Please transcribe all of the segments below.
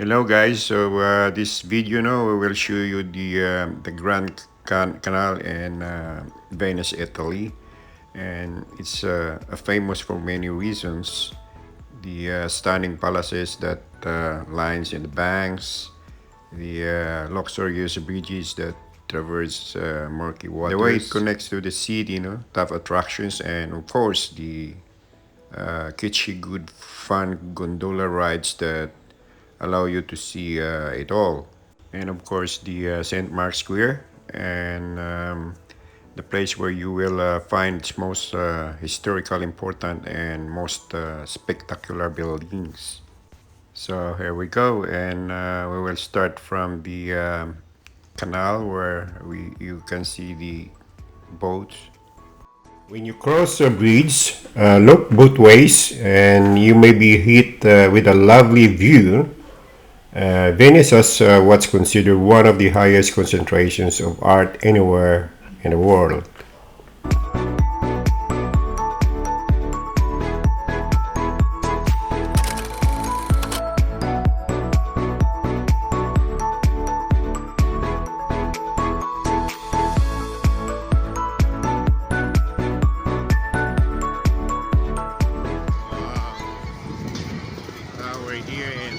Hello guys, so this video now we will show you the Canal in Venice, Italy, and it's famous for many reasons. The stunning palaces that lines in the banks, the luxurious bridges that traverse murky waters, the way it connects to the city, top attractions, and of course the kitschy good fun gondola rides that allow you to see it all. And of course, the St. Mark's Square and the place where you will find its most historical important and most spectacular buildings. So here we go, and we will start from the canal where you can see the boats. When you cross a bridge, look both ways and you may be hit with a lovely view. Venice has what's considered one of the highest concentrations of art anywhere in the world. We're here in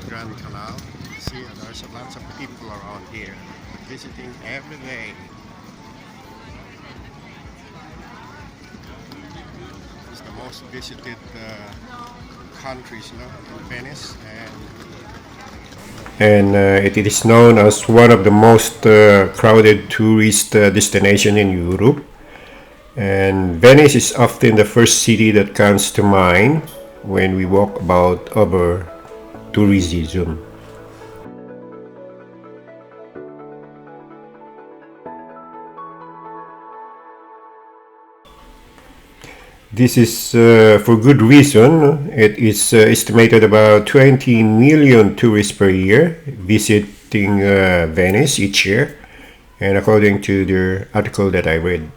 Grand Canal. See, there's lots of people around here visiting every day. It's the most visited countries, in Venice, and it is known as one of the most crowded tourist destination in Europe. And Venice is often the first city that comes to mind when we walk about over tourism. This is for good reason. It is estimated about 20 million tourists per year visiting Venice each year, and according to the article that I read.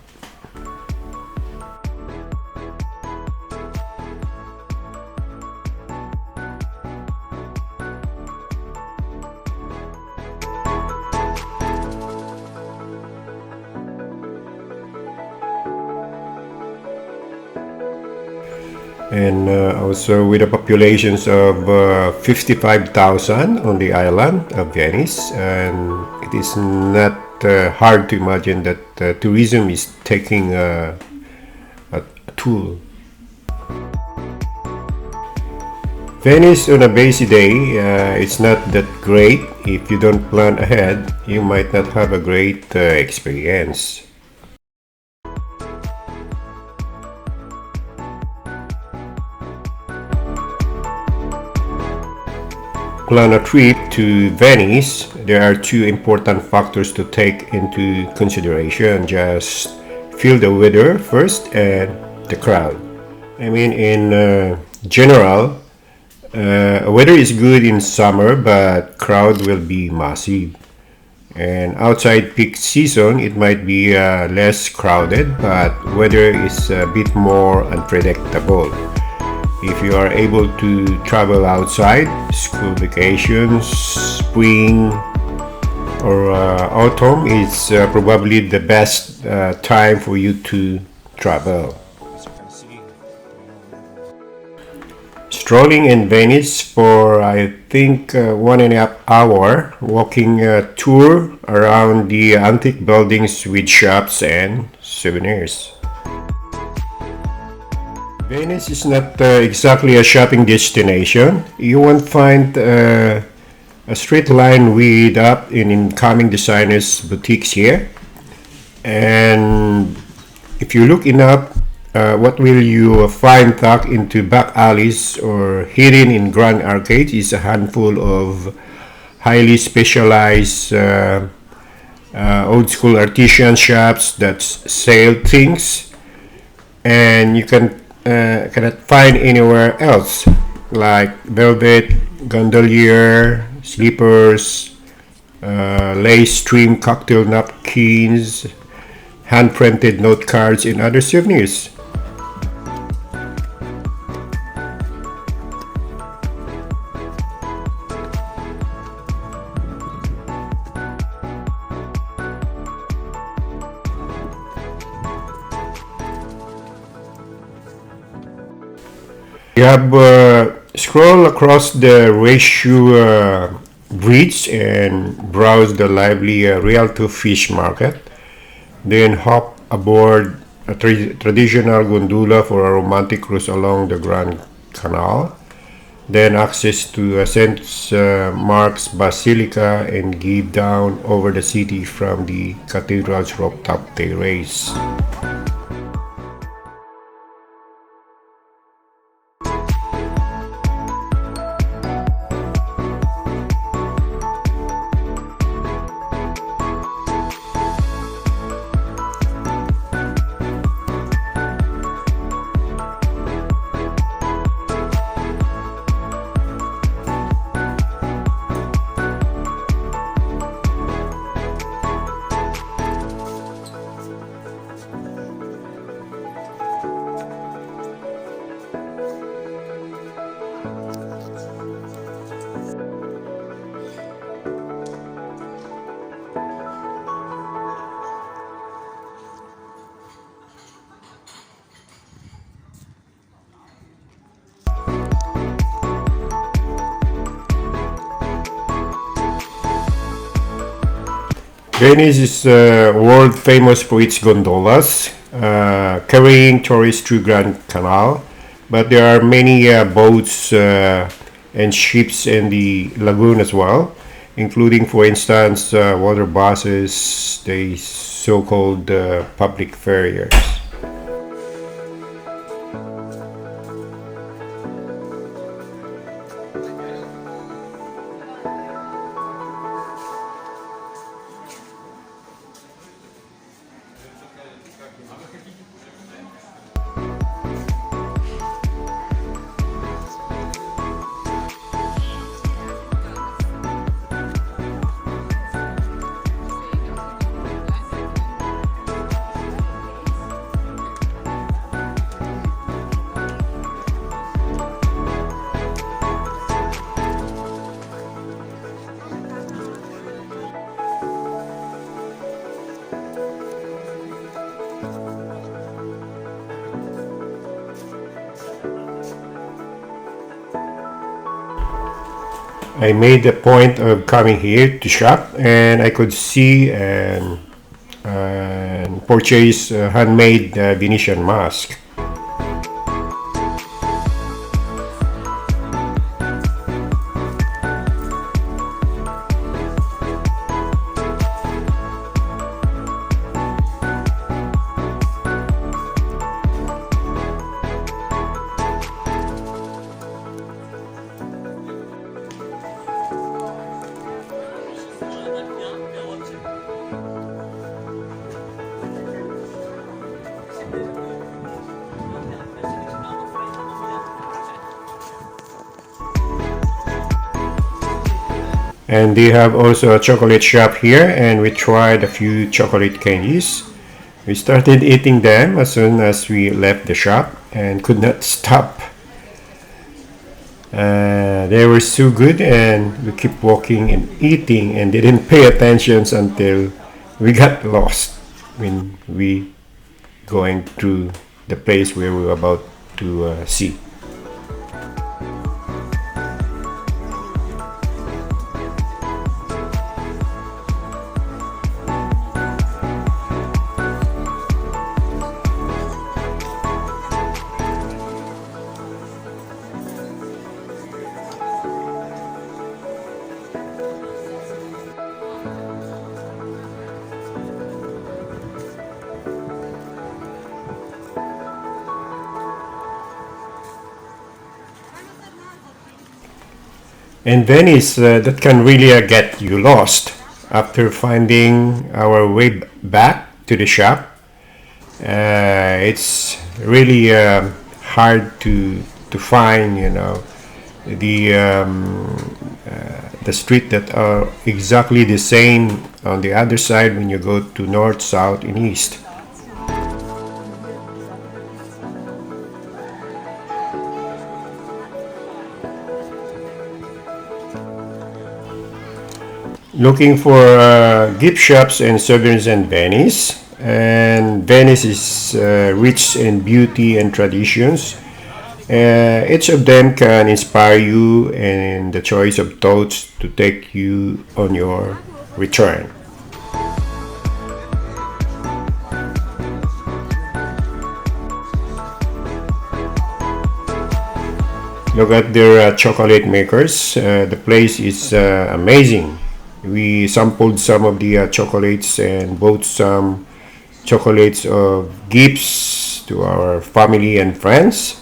And also with the populations of 55,000 on the island of Venice, and it is not hard to imagine that tourism is taking a toll. Venice on a busy day, it's not that great. If you don't plan ahead, you might not have a great experience. Plan a trip to Venice, there are two important factors to take into consideration. Just feel the weather first and the crowd. I mean, in general, weather is good in summer, but crowd will be massive. And outside peak season, it might be less crowded, but weather is a bit more unpredictable. If you are able to travel outside, school vacations, spring, or autumn is probably the best time for you to travel. Strolling in Venice for I think 1.5 hour walking tour around the antique buildings with shops and souvenirs. Venice is not exactly a shopping destination. You won't find a straight line with up in incoming designers' boutiques here. And if you look enough, what will you find tucked into back alleys or hidden in grand arcades is a handful of highly specialized old school artisan shops that sell things and you cannot find anywhere else, like velvet, gondolier, slippers, lace trim cocktail napkins, hand printed note cards, and other souvenirs. You have scroll across the ratio bridge and browse the lively Rialto fish market. Then hop aboard a traditional gondola for a romantic cruise along the Grand Canal. Then access to St. Mark's Basilica and give down over the city from the cathedral's rooftop terrace. Venice is world famous for its gondolas, carrying tourists through Grand Canal. But there are many boats and ships in the lagoon as well, including, for instance, water buses, the so-called public ferries. I made a point of coming here to shop, and I could see and purchase a handmade Venetian mask. And they have also a chocolate shop here, and we tried a few chocolate candies. We started eating them as soon as we left the shop and could not stop. They were so good, and we kept walking and eating and didn't pay attention until we got lost when we going through the place where we were about to see. In Venice, that can really get you lost. After finding our way back to the shop, it's really hard to find, the street that are exactly the same on the other side when you go to north, south, and east. Looking for gift shops and souvenirs in Venice. And Venice is rich in beauty and traditions. Each of them can inspire you in the choice of thoughts to take you on your return. Look at their chocolate makers. The place is amazing. We sampled some of the chocolates and bought some chocolates of gifts to our family and friends.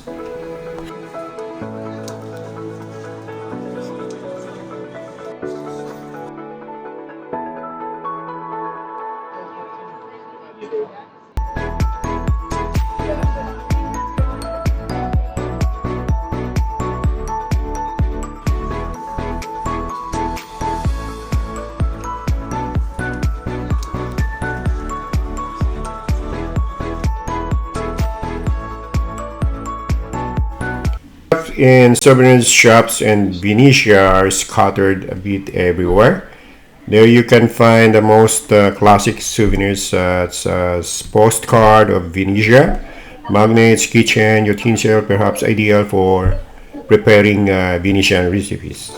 In souvenir shops and Venetia are scattered a bit everywhere. There you can find the most classic souvenirs such as postcard of Venetia, magnets, kitchen utensil, perhaps ideal for preparing Venetian recipes.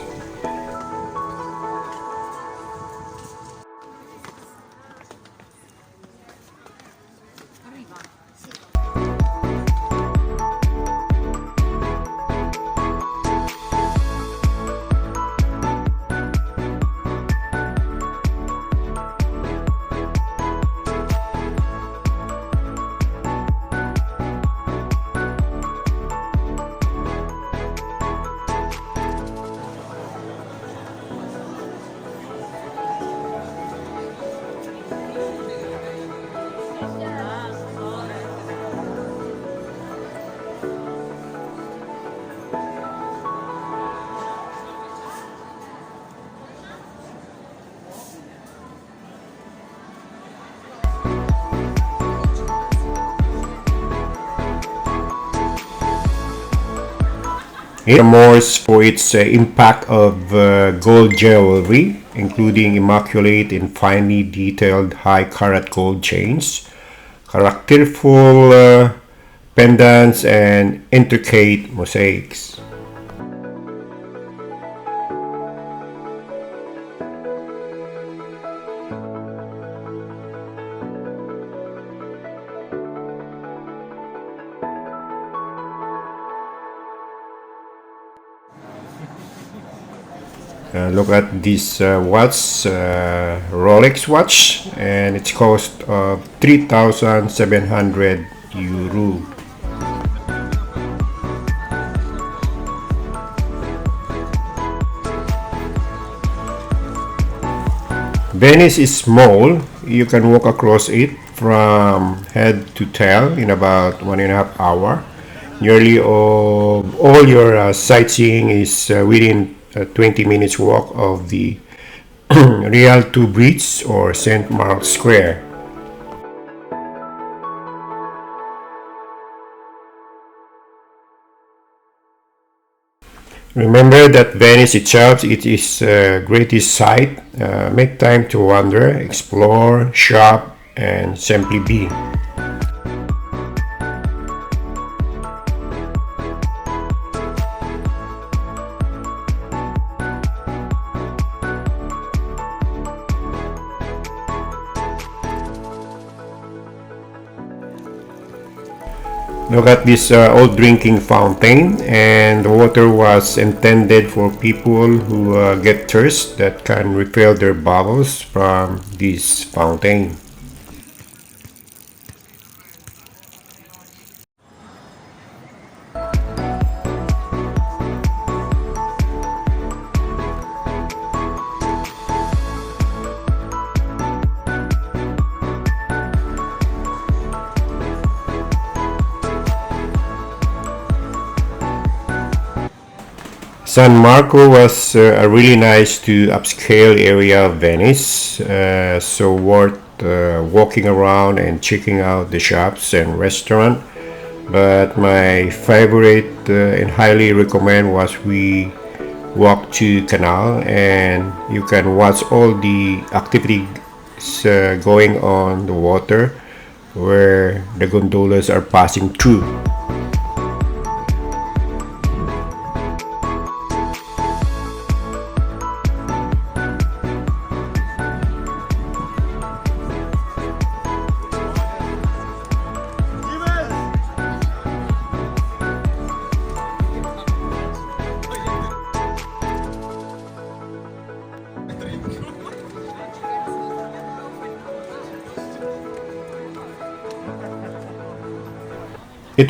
It famous for its impact of gold jewelry, including immaculate and finely detailed high carat gold chains, characterful pendants, and intricate mosaics. Look at this watch, Rolex watch, and it's cost of 3,700 euro. Venice is small. You can walk across it from head to tail in about 1.5 hours. Nearly all your sightseeing is within a 20 minutes walk of the Real Two Bridge or St. Mark's Square. Remember that Venice itself it is greatest sight. Make time to wander, explore, shop, and simply be. Look at this old drinking fountain, and the water was intended for people who get thirst that can refill their bottles from this fountain. San Marco was a really nice to upscale area of Venice, so worth walking around and checking out the shops and restaurant. But my favorite and highly recommend was we walk to Canal and you can watch all the activities going on the water where the gondolas are passing through.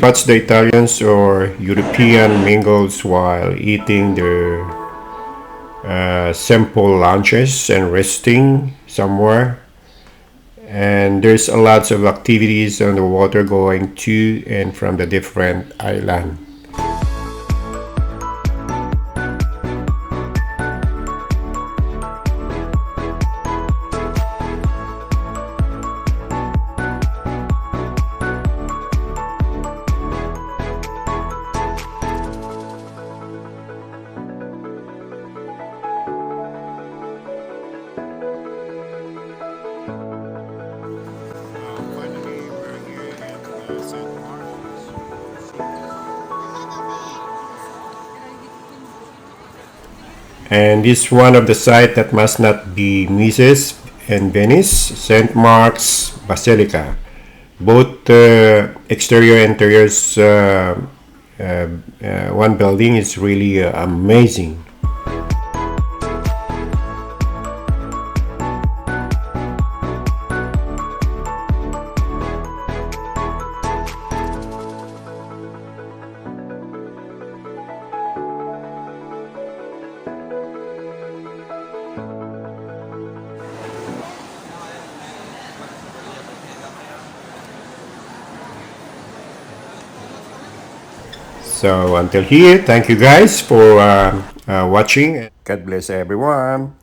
watch the Italians or European mingles while eating their simple lunches and resting somewhere. And there's a lots of activities on the water going to and from the different island. And this is one of the sites that must not be missed in Venice, St. Mark's Basilica. Both exterior and interiors, one building is really amazing. So until here, thank you guys for watching. God bless everyone.